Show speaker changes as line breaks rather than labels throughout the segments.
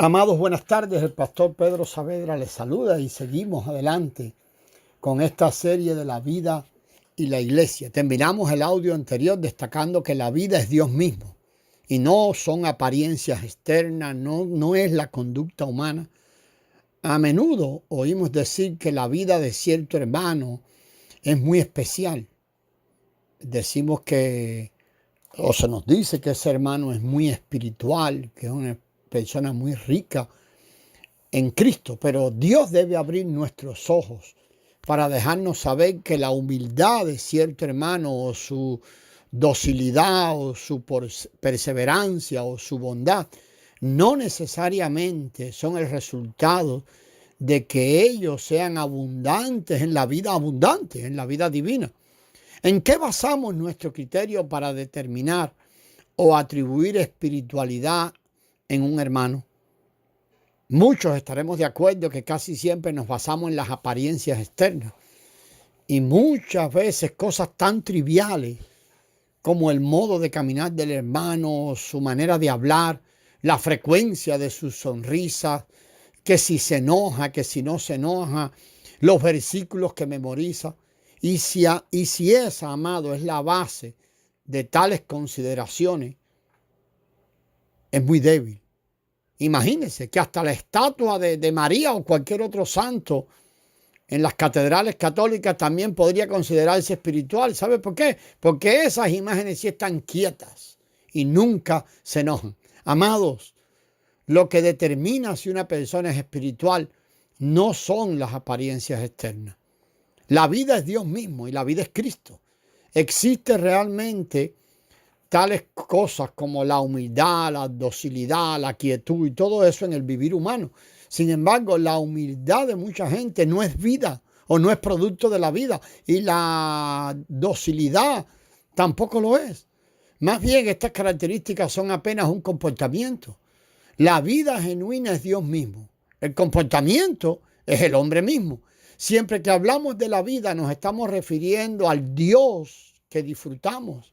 Amados, buenas tardes. El pastor Pedro Saavedra les saluda y seguimos adelante con esta serie de la vida y la iglesia. Terminamos el audio anterior destacando que la vida es Dios mismo y no son apariencias externas, no es la conducta humana. A menudo oímos decir que la vida de cierto hermano es muy especial. Decimos que, o se nos dice que ese hermano es muy espiritual, que es una persona muy rica en Cristo, pero Dios debe abrir nuestros ojos para dejarnos saber que la humildad de cierto hermano o su docilidad o su perseverancia o su bondad no necesariamente son el resultado de que ellos sean abundantes en la vida abundante, en la vida divina. ¿En qué basamos nuestro criterio para determinar o atribuir espiritualidad en un hermano? Muchos estaremos de acuerdo que casi siempre nos basamos en las apariencias externas y muchas veces cosas tan triviales como el modo de caminar del hermano, su manera de hablar, la frecuencia de sus sonrisas, que si se enoja, que si no se enoja, los versículos que memoriza. Y si esa, amado, es la base de tales consideraciones, es muy débil. Imagínense que hasta la estatua de María o cualquier otro santo en las catedrales católicas también podría considerarse espiritual. ¿Sabe por qué? Porque esas imágenes sí están quietas y nunca se enojan. Amados, lo que determina si una persona es espiritual no son las apariencias externas. La vida es Dios mismo y la vida es Cristo. Existe realmente tales cosas como la humildad, la docilidad, la quietud y todo eso en el vivir humano. Sin embargo, la humildad de mucha gente no es vida o no es producto de la vida, y la docilidad tampoco lo es. Más bien, estas características son apenas un comportamiento. La vida genuina es Dios mismo. El comportamiento es el hombre mismo. Siempre que hablamos de la vida nos estamos refiriendo al Dios que disfrutamos.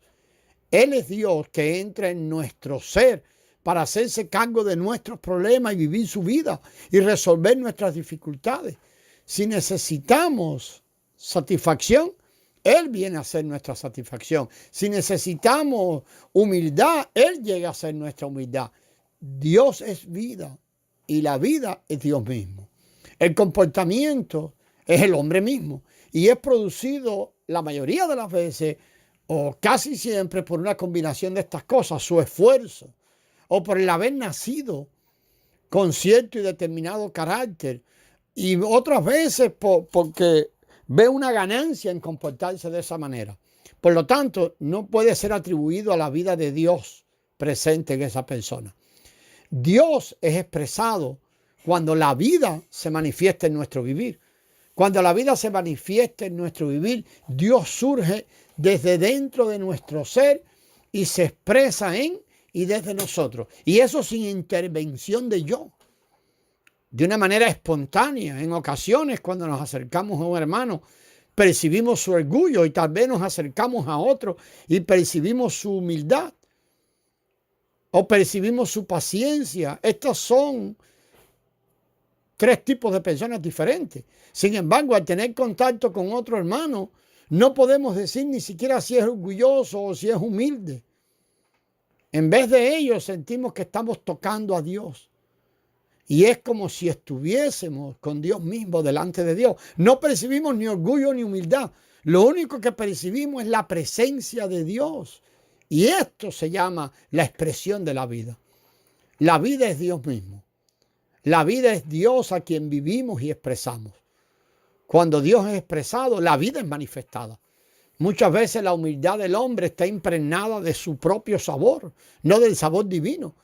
Él es Dios que entra en nuestro ser para hacerse cargo de nuestros problemas y vivir su vida y resolver nuestras dificultades. Si necesitamos satisfacción, Él viene a ser nuestra satisfacción. Si necesitamos humildad, Él llega a ser nuestra humildad. Dios es vida y la vida es Dios mismo. El comportamiento es el hombre mismo y es producido la mayoría de las veces o casi siempre por una combinación de estas cosas, su esfuerzo o por el haber nacido con cierto y determinado carácter, y otras veces porque ve una ganancia en comportarse de esa manera. Por lo tanto, no puede ser atribuido a la vida de Dios presente en esa persona. Dios es expresado cuando la vida se manifiesta en nuestro vivir. Cuando la vida se manifiesta en nuestro vivir, Dios surge desde dentro de nuestro ser y se expresa en y desde nosotros. Y eso sin intervención de yo. De una manera espontánea. En ocasiones, cuando nos acercamos a un hermano, percibimos su orgullo y tal vez nos acercamos a otro y percibimos su humildad o percibimos su paciencia. Estos son tres tipos de personas diferentes. Sin embargo, al tener contacto con otro hermano, no podemos decir ni siquiera si es orgulloso o si es humilde. En vez de ello, sentimos que estamos tocando a Dios. Y es como si estuviésemos con Dios mismo delante de Dios. No percibimos ni orgullo ni humildad. Lo único que percibimos es la presencia de Dios. Y esto se llama la expresión de la vida. La vida es Dios mismo. La vida es Dios a quien vivimos y expresamos. Cuando Dios es expresado, la vida es manifestada. Muchas veces la humildad del hombre está impregnada de su propio sabor, no del sabor divino.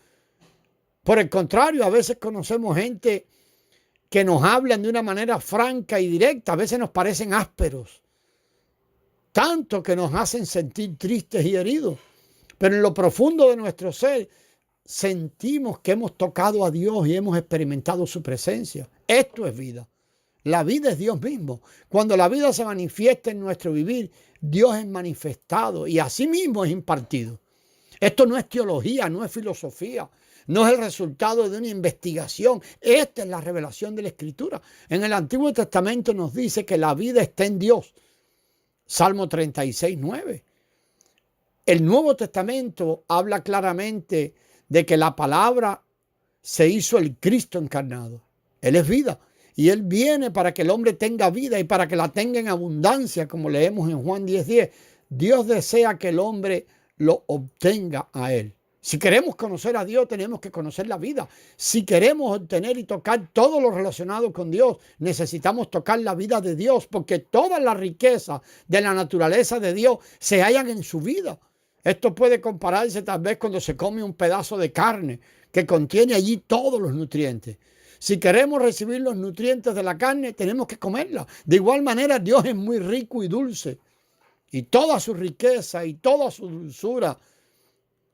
Por el contrario, a veces conocemos gente que nos hablan de una manera franca y directa. A veces nos parecen ásperos, tanto que nos hacen sentir tristes y heridos. Pero en lo profundo de nuestro ser sentimos que hemos tocado a Dios y hemos experimentado su presencia. Esto es vida. La vida es Dios mismo. Cuando la vida se manifiesta en nuestro vivir, Dios es manifestado y así mismo es impartido. Esto no es teología, no es filosofía, no es el resultado de una investigación. Esta es la revelación de la Escritura. En el Antiguo Testamento nos dice que la vida está en Dios. Salmo 36, 9. El Nuevo Testamento habla claramente de que la palabra se hizo el Cristo encarnado. Él es vida y Él viene para que el hombre tenga vida y para que la tenga en abundancia, como leemos en Juan 10:10. Dios desea que el hombre lo obtenga a Él. Si queremos conocer a Dios, tenemos que conocer la vida. Si queremos obtener y tocar todo lo relacionado con Dios, necesitamos tocar la vida de Dios, porque toda la riqueza de la naturaleza de Dios se hallan en su vida. Esto puede compararse tal vez cuando se come un pedazo de carne que contiene allí todos los nutrientes. Si queremos recibir los nutrientes de la carne, tenemos que comerla. De igual manera, Dios es muy rico y dulce. Y toda su riqueza y toda su dulzura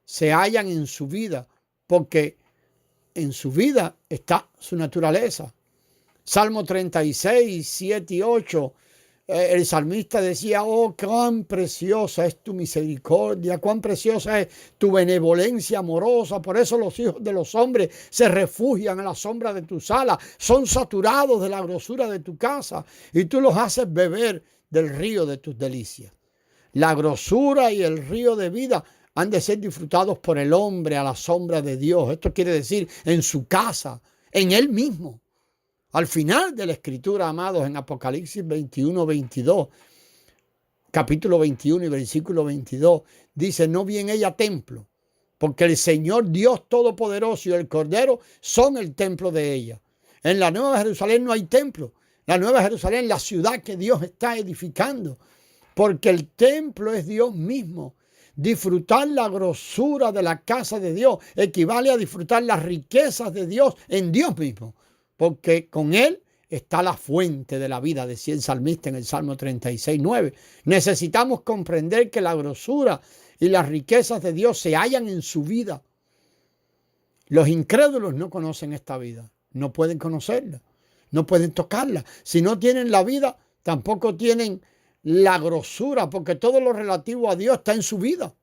se hallan en su vida, porque en su vida está su naturaleza. Salmo 36, 7 y 8, el salmista decía: oh, cuán preciosa es tu misericordia, cuán preciosa es tu benevolencia amorosa. Por eso los hijos de los hombres se refugian a la sombra de tus alas, son saturados de la grosura de tu casa, y tú los haces beber del río de tus delicias. La grosura y el río de vida han de ser disfrutados por el hombre a la sombra de Dios. Esto quiere decir en su casa, en él mismo. Al final de la Escritura, amados, en Apocalipsis 21, 22, capítulo 21 y versículo 22, dice: no vi en ella templo, porque el Señor Dios Todopoderoso y el Cordero son el templo de ella. En la Nueva Jerusalén no hay templo. La Nueva Jerusalén, la ciudad que Dios está edificando, porque el templo es Dios mismo. Disfrutar la grosura de la casa de Dios equivale a disfrutar las riquezas de Dios en Dios mismo, porque con Él está la fuente de la vida, decía el salmista en el Salmo 36, 9. Necesitamos comprender que la grosura y las riquezas de Dios se hallan en su vida. Los incrédulos no conocen esta vida, no pueden conocerla, no pueden tocarla. Si no tienen la vida, tampoco tienen la grosura, porque todo lo relativo a Dios está en su vida.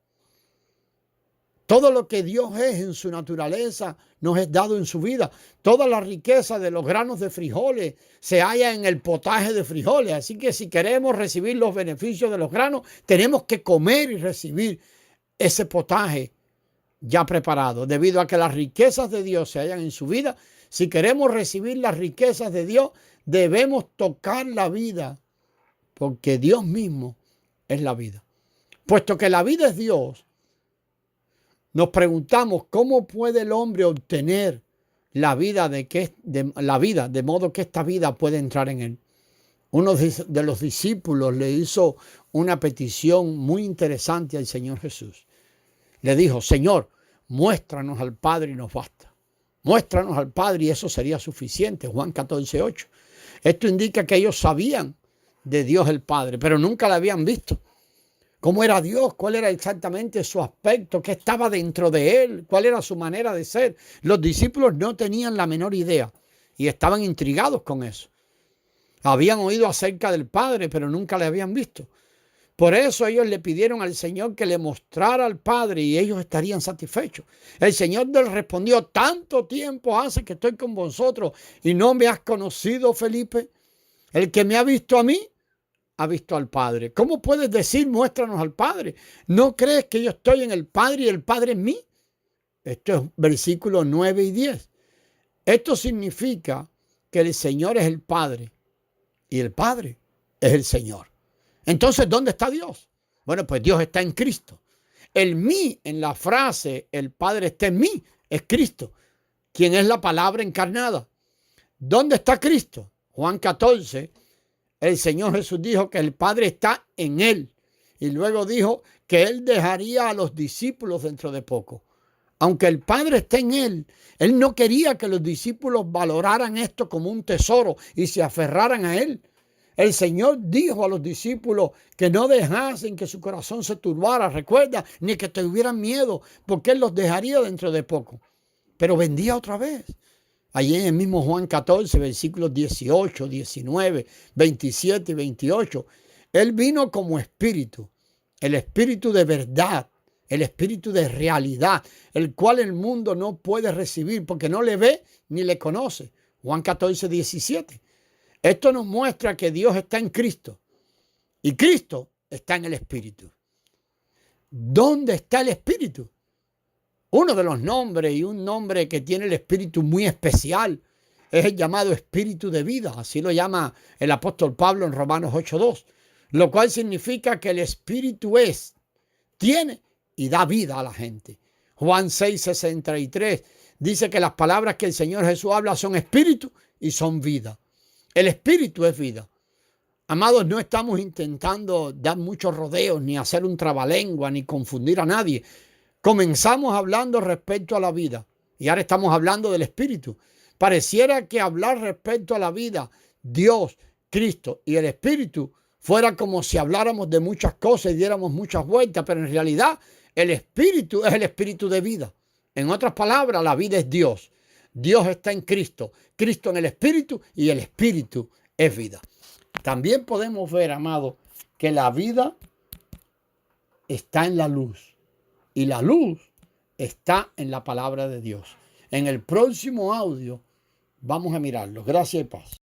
Todo lo que Dios es en su naturaleza nos es dado en su vida. Toda la riqueza de los granos de frijoles se halla en el potaje de frijoles. Así que si queremos recibir los beneficios de los granos, tenemos que comer y recibir ese potaje ya preparado. Debido a que las riquezas de Dios se hallan en su vida, si queremos recibir las riquezas de Dios, debemos tocar la vida, porque Dios mismo es la vida. Puesto que la vida es Dios, nos preguntamos cómo puede el hombre obtener la vida de modo que esta vida puede entrar en él. Uno de los discípulos le hizo una petición muy interesante al Señor Jesús. Le dijo: Señor, muéstranos al Padre y nos basta. Muéstranos al Padre y eso sería suficiente. Juan 14, 8. Esto indica que ellos sabían de Dios el Padre, pero nunca la habían visto. ¿Cómo era Dios? ¿Cuál era exactamente su aspecto? ¿Qué estaba dentro de Él? ¿Cuál era su manera de ser? Los discípulos no tenían la menor idea y estaban intrigados con eso. Habían oído acerca del Padre, pero nunca le habían visto. Por eso ellos le pidieron al Señor que le mostrara al Padre y ellos estarían satisfechos. El Señor les respondió: tanto tiempo hace que estoy con vosotros y no me has conocido, Felipe. El que me ha visto a mí, ha visto al Padre. ¿Cómo puedes decir muéstranos al Padre? ¿No crees que yo estoy en el Padre y el Padre en mí? Esto es versículos 9 y 10. Esto significa que el Señor es el Padre y el Padre es el Señor. Entonces, ¿dónde está Dios? Bueno, pues Dios está en Cristo. El mí en la frase el Padre está en mí es Cristo, quien es la palabra encarnada. ¿Dónde está Cristo? Juan 14, el Señor Jesús dijo que el Padre está en Él. Y luego dijo que Él dejaría a los discípulos dentro de poco. Aunque el Padre está en Él, Él no quería que los discípulos valoraran esto como un tesoro y se aferraran a Él. El Señor dijo a los discípulos que no dejasen que su corazón se turbara, recuerda, ni que tuvieran miedo, porque Él los dejaría dentro de poco. Pero vendría otra vez. Allí en el mismo Juan 14, versículos 18, 19, 27 y 28. Él vino como espíritu, el espíritu de verdad, el espíritu de realidad, el cual el mundo no puede recibir porque no le ve ni le conoce. Juan 14, 17. Esto nos muestra que Dios está en Cristo y Cristo está en el Espíritu. ¿Dónde está el Espíritu? Uno de los nombres, y un nombre que tiene el Espíritu muy especial, es el llamado Espíritu de vida. Así lo llama el apóstol Pablo en Romanos 8:2, lo cual significa que el Espíritu tiene y da vida a la gente. Juan 6:63 dice que las palabras que el Señor Jesús habla son espíritu y son vida. El espíritu es vida. Amados, no estamos intentando dar muchos rodeos, ni hacer un trabalengua, ni confundir a nadie. Comenzamos hablando respecto a la vida y ahora estamos hablando del espíritu. Pareciera que hablar respecto a la vida, Dios, Cristo y el espíritu fuera como si habláramos de muchas cosas y diéramos muchas vueltas, pero en realidad el espíritu es el espíritu de vida. En otras palabras, la vida es Dios. Dios está en Cristo, Cristo en el espíritu y el espíritu es vida. También podemos ver, amado, que la vida está en la luz y la luz está en la palabra de Dios. En el próximo audio vamos a mirarlo. Gracias y paz.